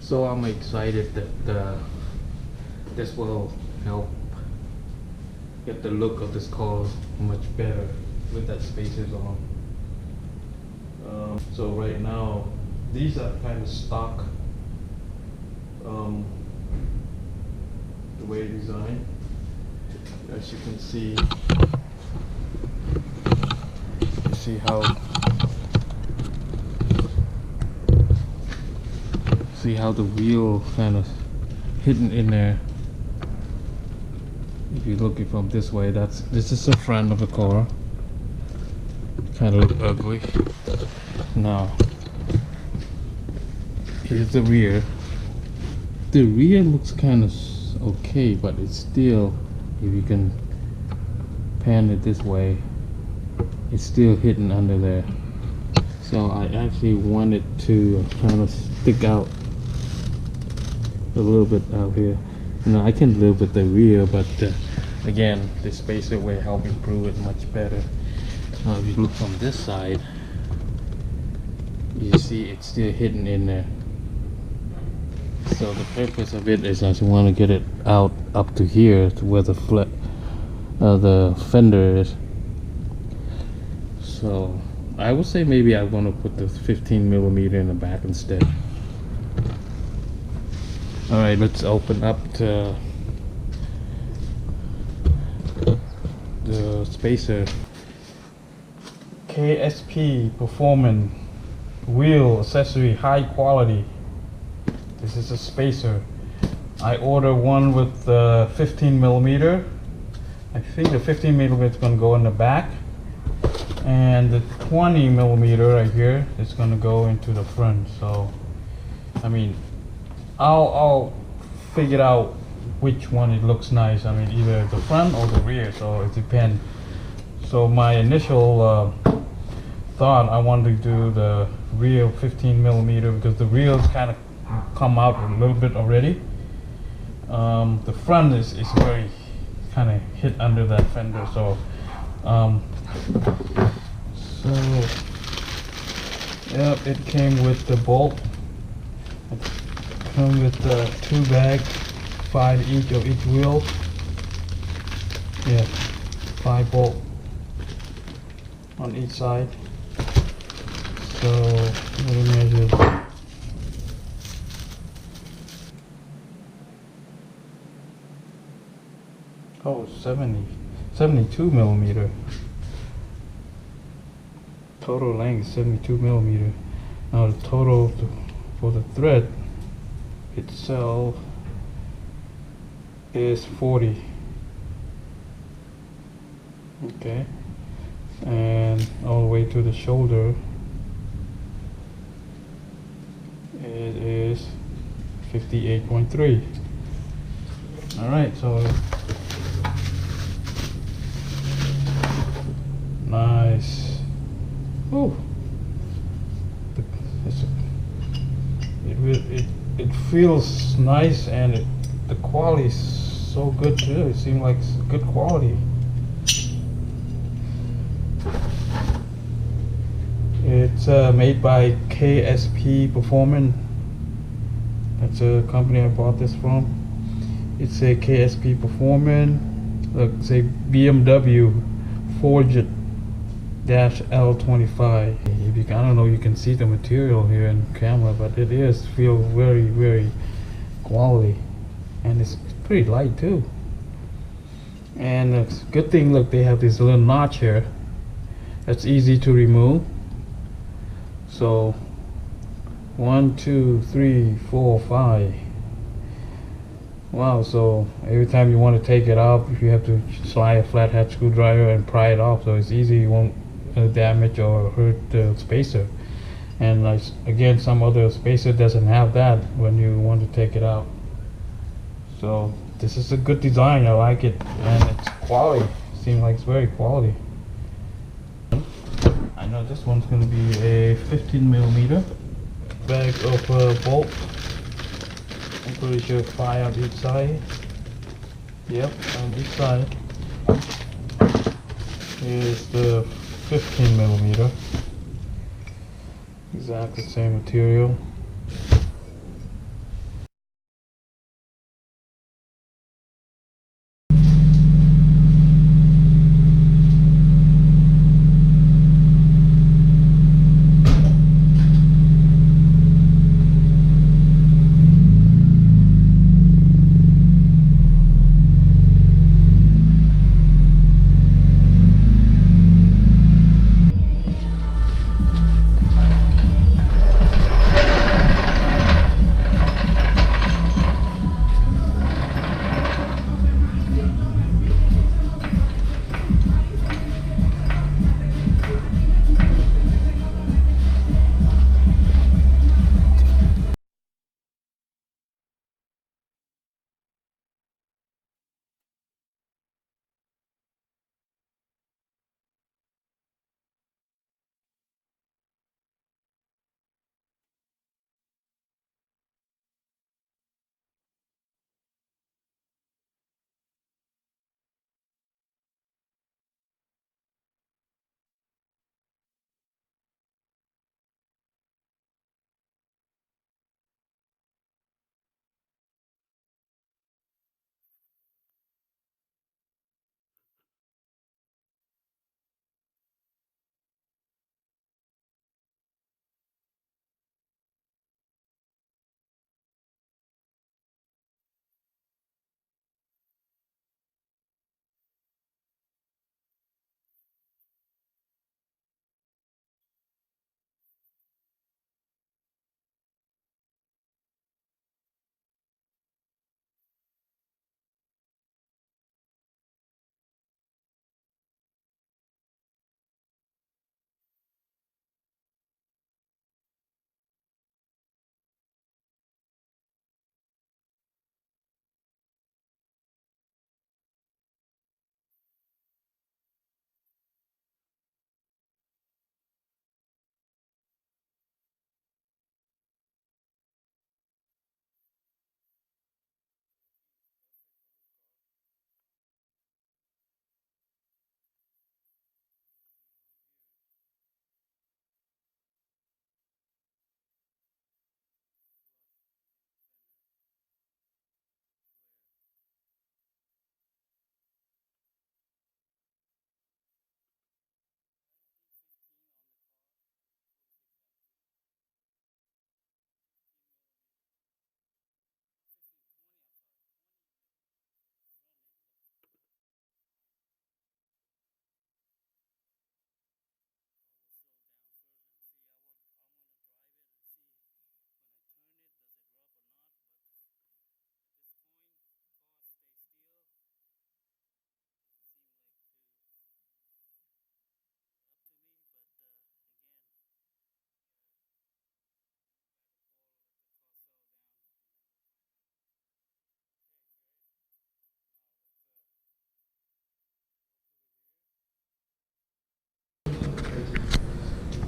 So I'm excited that this will help get the look of this car much better with that spacers on. So right now these are kind of stock, the way designed. As you can see, see how the wheel kind of hidden in there. If you look it from this way, this is the front of the car. Kind of look ugly. Now here's the rear. The rear looks kind of okay, but it's still, if you can pan it this way, it's still hidden under there. So I actually wanted to kind of stick out a little bit out here. Now I can live with the rear, but again, the spacer will help improve it much better. Now if you look from this side, you see it's still hidden in there. So the purpose of it is I just want to get it out up to here, to where the the fender is. So I would say maybe I want to put the 15mm in the back instead. Alright, let's open up the spacer. KSP Performance wheel accessory, high quality. This is a spacer. I ordered one with 15mm. I think the 15mm is going to go in the back, and the 20mm right here is going to go into the front. So I mean, I'll figure out which one it looks nice. I mean, either the front or the rear, so it depends. So my initial thought, I wanted to do the rear 15mm because the wheels kind of come out a little bit already. The front is very kind of hit under that fender. So yeah, it came with the bolt. It come with the 2 bags, 5 each of each wheel. Yeah, 5 bolt on each side. So let me measure. Oh, 72mm. Total length 72mm. Now the total for the thread itself is 40. Okay, and all the way to the shoulder it is 58.3. All right, so nice. Oh, it feels nice, and the quality is so good too. It seems like good quality. It's made by KSP Performance. That's a company I bought this from. It's a KSP Performance. Look, say BMW Forged L25. If you, I don't know, you can see the material here in camera, but it is feel very quality, and it's pretty light too. And the good thing, look, they have this little notch here that's easy to remove. So 1, 2, 3, 4, 5. Wow, so every time you want to take it off, if you have to slide a flathead screwdriver and pry it off, so it's easy, you won't damage or hurt the spacer. And again, some other spacer doesn't have that when you want to take it out. So this is a good design. I like it, and it's quality. Seems like it's very quality. I know this one's going to be a 15mm bag of bolts. I'm pretty sure 5 on each side. Yep, on each side is the 15mm. Exactly same material.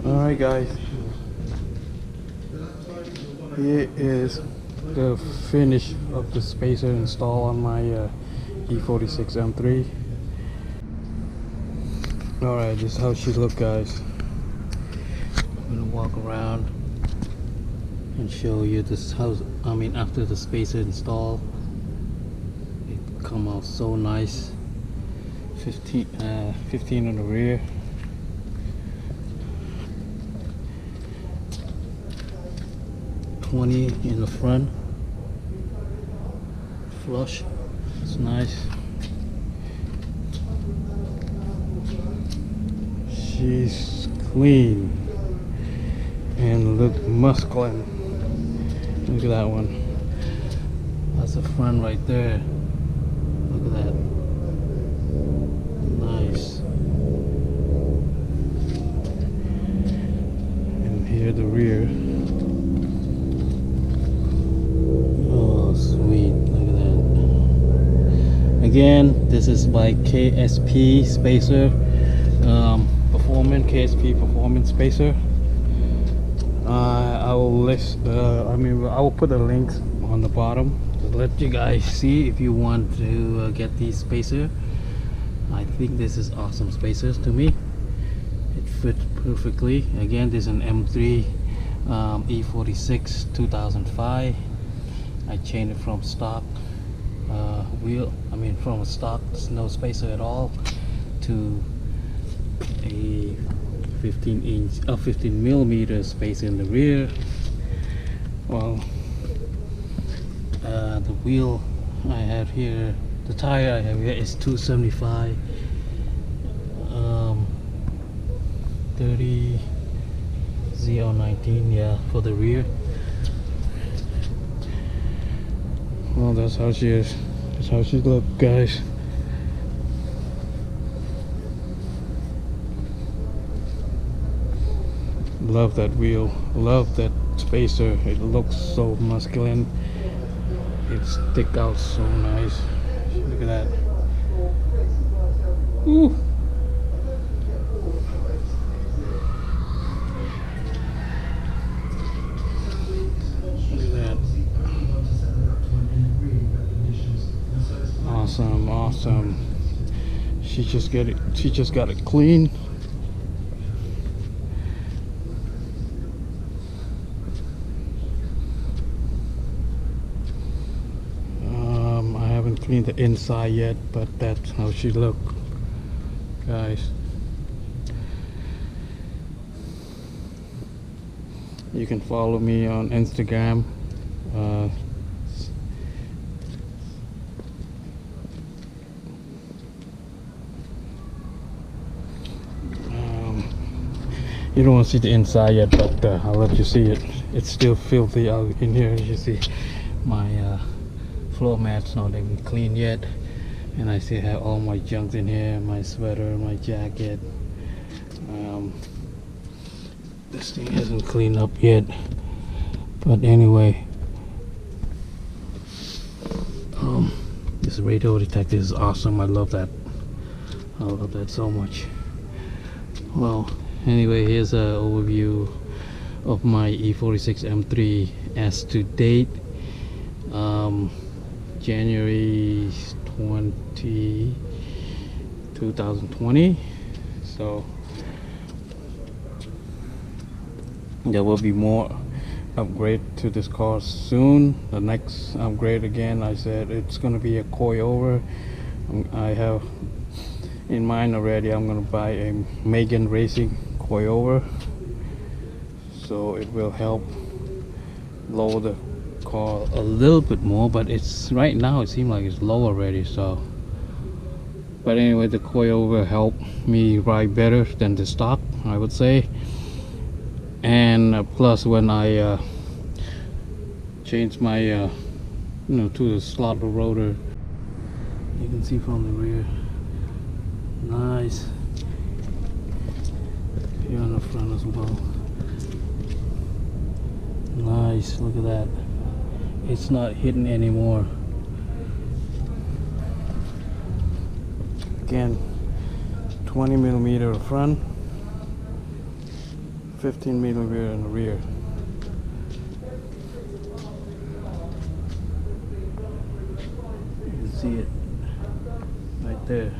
Alright guys, here is the finish of the spacer install on my E46 M3. Alright, this is how she look, guys. I'm gonna walk around and show you this house. I mean, after the spacer install, it come out so nice. 15 on the rear, 20 in the front, flush. It's nice. She's clean and look masculine. Look at that one. That's the front right there. Look at that. Nice. And here the rear. Oh, sweet. Look at that. Again, this is by KSP Spacer. KSP Performance Spacer. I will list. I will put the links on the bottom to let you guys see if you want to get these spacer. I think this is awesome spacers to me. It fits perfectly. Again, this is an M3 E46 2005. I changed it from stock wheel. From a stock no spacer at all to a 15 millimeter spacer in the rear. Well, the wheel I have here, the tire I have here is 275 30 019, yeah, for the rear. Well, that's how she is. That's how she looks, guys. Love that wheel, love that spacer. It looks so masculine. It sticks out so nice. Look at that. Ooh. Look at that. Awesome, awesome. She just got it clean. Clean the inside yet, but that's how she look, guys. You can follow me on Instagram. You don't want to see the inside yet, but I'll let you see it. It's still filthy out in here. As you see, my floor mats not even clean yet, and I still have all my junk in here, my sweater, my jacket. This thing hasn't cleaned up yet, but anyway, this radio detector is awesome. I love that. I love that so much. Well, anyway, here's an overview of my E46 M3 as to date. January 2020. So there will be more upgrade to this car soon. The next upgrade, again, I said it's gonna be a coilover. I have in mind already. I'm gonna buy a Megan Racing coilover, so it will help lower the car a little bit more, but it's right now it seems like it's low already. So, but anyway, the coilover helped me ride better than the stock, I would say. And plus, when I changed my to the slot rotor, you can see from the rear, nice. Here on the front as well, nice. Look at that. It's not hidden anymore. Again, 20 millimeter front, 15mm in the rear. You can see it right there.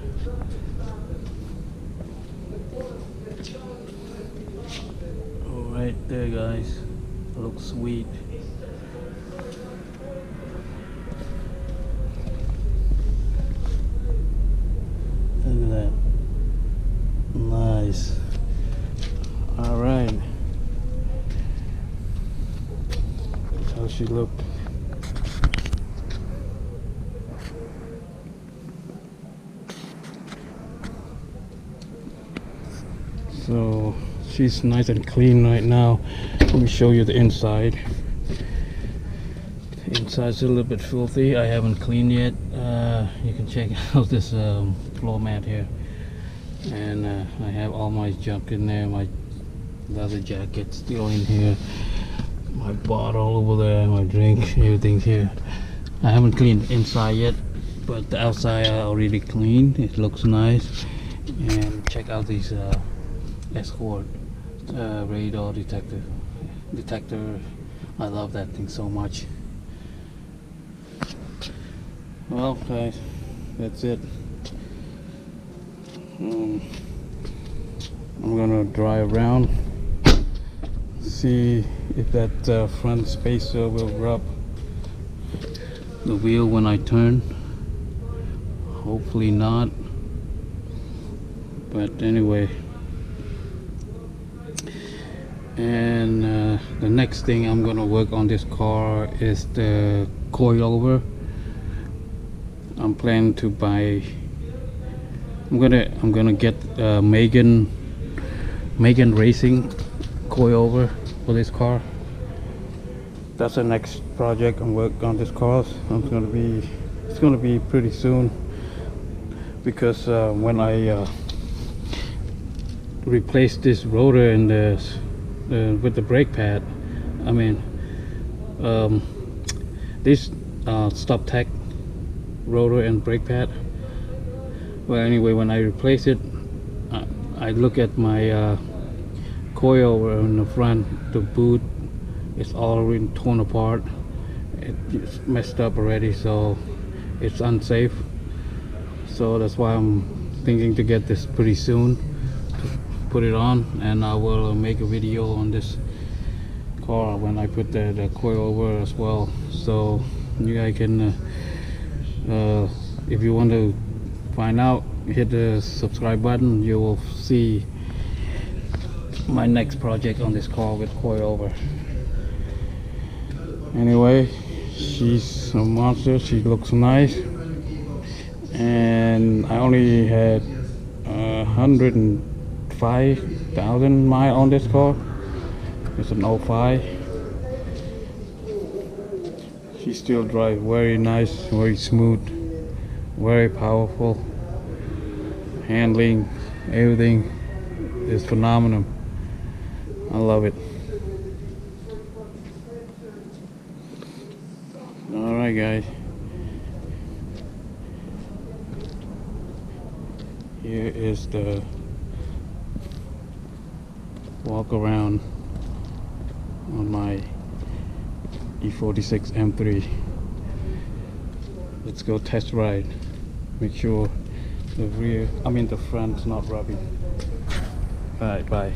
Oh, right there, guys. Looks sweet. Look at that. Nice. All right. That's how she looked. So she's nice and clean right now. Let me show you the inside. The inside's a little bit filthy. I haven't cleaned yet. You can check out this floor mat here. And I have all my junk in there. My leather jacket still in here. My bottle over there, my drink, everything's here. I haven't cleaned the inside yet, but the outside I already cleaned. It looks nice. And check out these Escort radar detector. I love that thing so much. Well, guys, that's it. I'm gonna drive around, see if that front spacer will rub the wheel when I turn. Hopefully not, but anyway. And the next thing I'm gonna work on this car is the coilover. I'm planning to buy. I'm gonna get Megan Racing coilover for this car. That's the next project I'm working on this car. It's gonna be pretty soon, because when I replace this rotor in this with the brake pad, I mean this stop tech rotor and brake pad. Well, anyway, when I replace it, I look at my coilover in the front. The boot is already torn apart. It's messed up already, so it's unsafe. So that's why I'm thinking to get this pretty soon, to put it on, and I will make a video on this car when I put the coilover as well. So you guys can, if you want to find out, hit the subscribe button. You will see my next project on this car with coilover. Anyway, she's a monster. She looks nice, and I only had 105,000 miles on this car. It's an 05. She still drives very nice, very smooth, very powerful. Handling, everything is phenomenal. I love it. Alright, guys, here is the walk around on my E46 M3. Let's go test ride. Make sure the front's not rubbing. Alright, bye.